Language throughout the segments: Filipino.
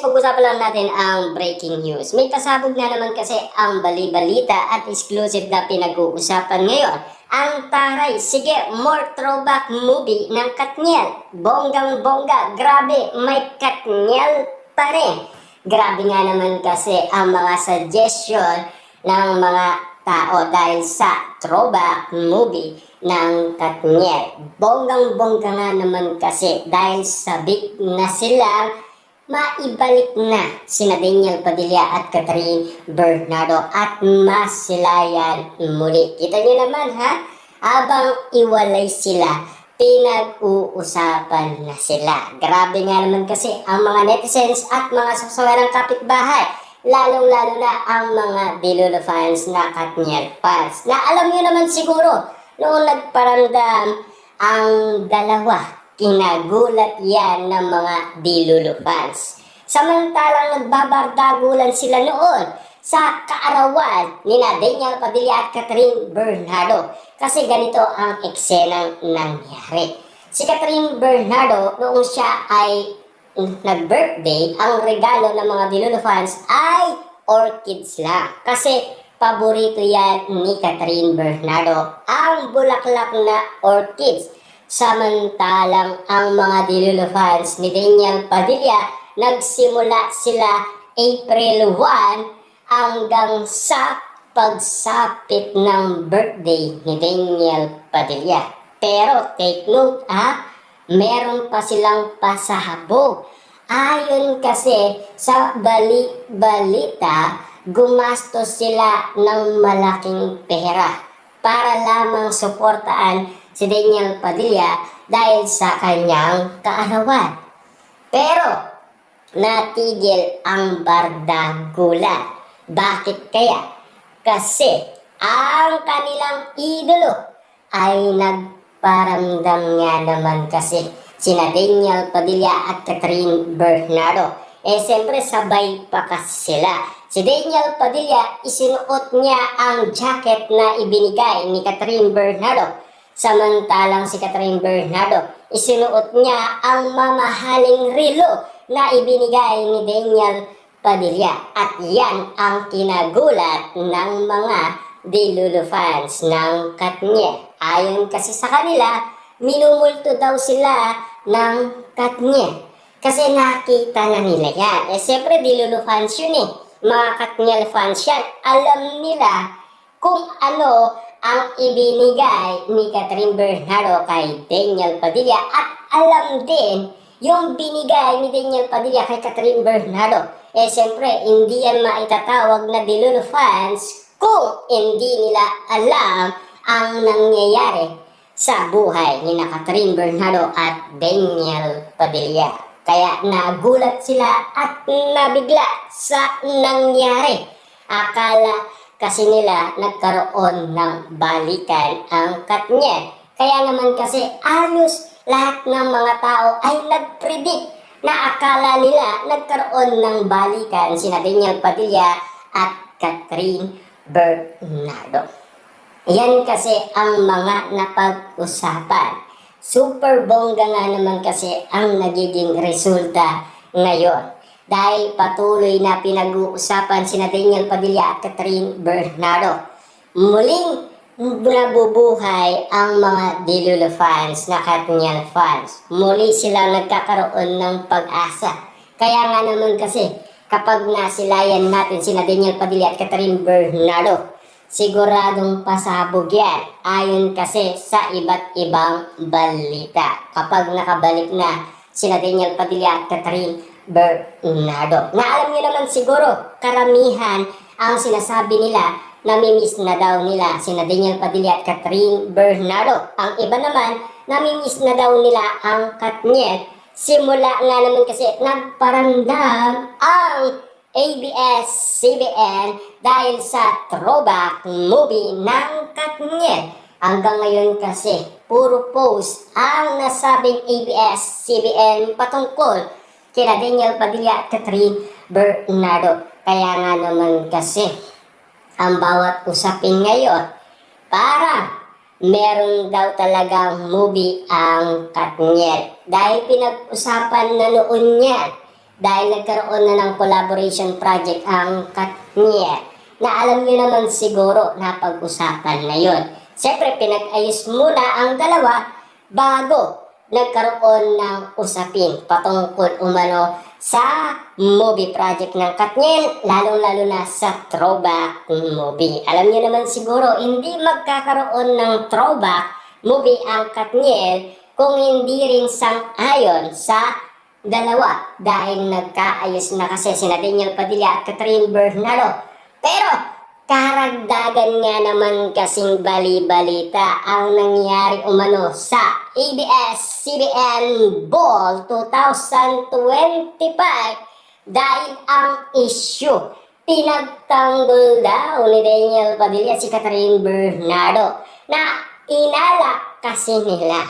pag-usapan lang natin ang breaking news. May pasabog na naman kasi ang bali-balita at exclusive na pinag-uusapan ngayon. Ang taray, sige, more throwback movie ng Katniel. Bonggang-bongga, grabe, may Katniel pa rin. Grabe nga naman kasi ang mga suggestion ng mga tao dahil sa throwback movie ng Katniel. Bonggang-bongga nga naman kasi dahil sabik na silang maibalik na sina Daniel Padilla at Catherine Bernardo at masilayan muli. Kita nyo naman ha, habang iwalay sila, pinag-uusapan na sila. Grabe nga naman kasi ang mga netizens at mga sasawarang kapitbahay, lalong-lalo na ang mga Delulu fans na Katniel fans. Na alam nyo naman siguro, noong nagparamdam ang dalawa, kinagulat yan ng mga Delulu fans. Samantalang nagbabardagulan sila noon sa kaarawan ni Daniel Padilla at Catherine Bernardo. Kasi ganito ang eksenang nangyari. Si Catherine Bernardo, noong siya ay nag-birthday, ang regalo ng mga Delulu fans ay orchids lang. Kasi paborito yan ni Catherine Bernardo, ang bulaklak na orchids. Samantalang ang mga Delulu fans ni Daniel Padilla, nagsimula sila April 1 hanggang sa pagsapit ng birthday ni Daniel Padilla. Pero take note meron pa silang pasahabog. Ayon kasi sa balita, gumastos sila ng malaking pera para lamang suportaan si Daniel Padilla dahil sa kanyang kaarawan. Pero natigil ang bardagulan. Bakit kaya? Kasi ang kanilang idolo ay nagparamdam nga naman kasi sina Daniel Padilla at Catherine Bernardo. Siyempre sabay pa kasi sila. Si Daniel Padilla, isinuot niya ang jacket na ibinigay ni Catherine Bernardo. Samantalang si Catherine Bernardo, isinuot niya ang mamahaling relo na ibinigay ni Daniel Padilla. At yan ang kinagulat ng mga Delulu fans ng Katniel. Ayon kasi sa kanila, minumulto daw sila ng Katniel. Kasi nakita na nila yan. Siyempre Delulu fans yun mga Katniel fans yan. Alam nila kung ano ang ibinigay ni Catherine Bernardo kay Daniel Padilla at alam din yung binigay ni Daniel Padilla kay Catherine Bernardo. Siyempre, hindi yan maitatawag na Delulu fans kung hindi nila alam ang nangyayari sa buhay ni Catherine Bernardo at Daniel Padilla. Kaya nagulat sila at nabigla sa nangyari. Akala kasi nila nagkaroon ng balikan ang Katniel. Kaya naman kasi halos lahat ng mga tao ay nag-predict na akala nila nagkaroon ng balikan sina Daniel Padilla at Catherine Bernardo. Yan kasi ang mga napag-usapan. Super bongga nga naman kasi ang nagiging resulta ngayon. Dahil patuloy na pinag-uusapan sina Daniel Padilla at Catherine Bernardo. Muling nabubuhay ang mga Delulu fans na Katniel fans. Muli silang nagkakaroon ng pag-asa. Kaya nga naman kasi kapag nasilayan natin sina Daniel Padilla at Catherine Bernardo, siguradong pasabog yan. Ayon kasi sa iba't ibang balita. Kapag nakabalik na sina Daniel Padilla at Catherine Bernardo. Na alam niyo naman siguro, karamihan ang sinasabi nila, namimiss na daw nila sina Daniel Padilla at Catherine Bernardo. Ang iba naman, namimiss na daw nila ang Katniel. Simula nga naman kasi nagparamdam ang ABS-CBN dahil sa throwback movie ng Katniel. Hanggang ngayon kasi, puro post ang nasabing ABS-CBN patungkol kina Daniel Padilla at Catherine Bernardo. Kaya nga naman kasi, ang bawat usapin ngayon, parang meron daw talagang movie ang Katniel. Dahil pinag-usapan na noon yan dahil nagkaroon na ng collaboration project ang Katniel na alam niyo naman siguro na pag-usapan na yon. Siyempre, pinag-ayos muna ang dalawa bago nagkaroon ng usapin patungkol umano sa movie project ng Katniel, lalong-lalo na sa throwback movie. Alam niyo naman siguro, hindi magkakaroon ng throwback movie ang Katniel kung hindi rin sang-ayon sa dalawa dahil nagkaayos na kasi sina Daniel Padilla at Catherine Bernardo. Pero karagdagan nga naman kasing bali-balita ang nangyari umano sa ABS-CBN Ball 2025 dahil ang issue pinagtanggol daw ni Daniel Padilla si Catherine Bernardo na inala kasi nila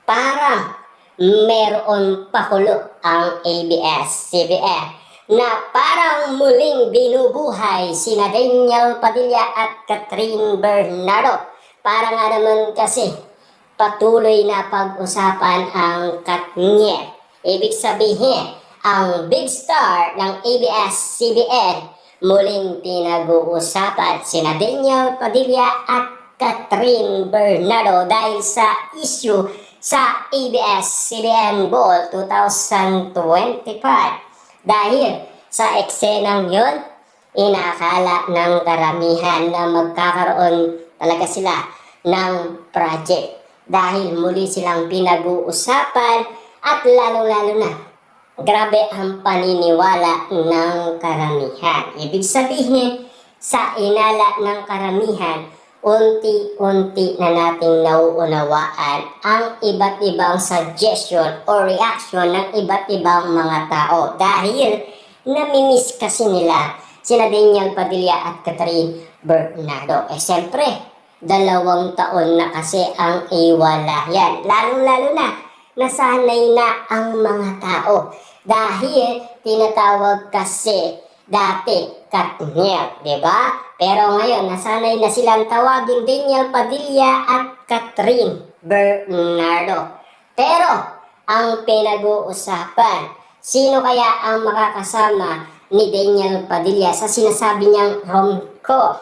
parang meron pakulo ang ABS-CBN na parang muling binubuhay sina Daniel Padilla at Catherine Bernardo. Para nga naman kasi patuloy na pag-usapan ang Katniel. Ibig sabihin, ang big star ng ABS-CBN muling pinag-uusapan sina Daniel Padilla at Catherine Bernardo dahil sa issue sa ABS-CBN Ball 2025. Dahil sa eksenang yon, inakala ng karamihan na magkakaroon talaga sila ng project. Dahil muli silang pinag-uusapan at lalong-lalo na, grabe ang paniniwala ng karamihan. Ibig sabihin, sa inala ng karamihan, unti-unti na nating nauunawaan ang iba't ibang suggestion o reaction ng iba't ibang mga tao dahil namimiss kasi nila sina Daniel Padilla at Catherine Bernardo. Siyempre, 2 taon na kasi ang iwalayan. Lalong-lalo na, nasanay na ang mga tao dahil tinatawag kasi dati Katniel, di ba? Pero ngayon, nasanay na silang tawagin Daniel Padilla at Catherine Bernardo. Pero, ang pinag-uusapan, sino kaya ang makakasama ni Daniel Padilla sa sinasabi niyang rom-com?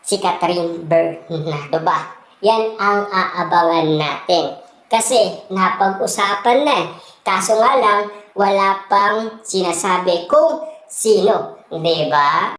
Si Catherine Bernardo ba? Yan ang aabangan natin. Kasi napag-usapan na eh. Kaso nga lang, wala pang sinasabi kung sino, di ba?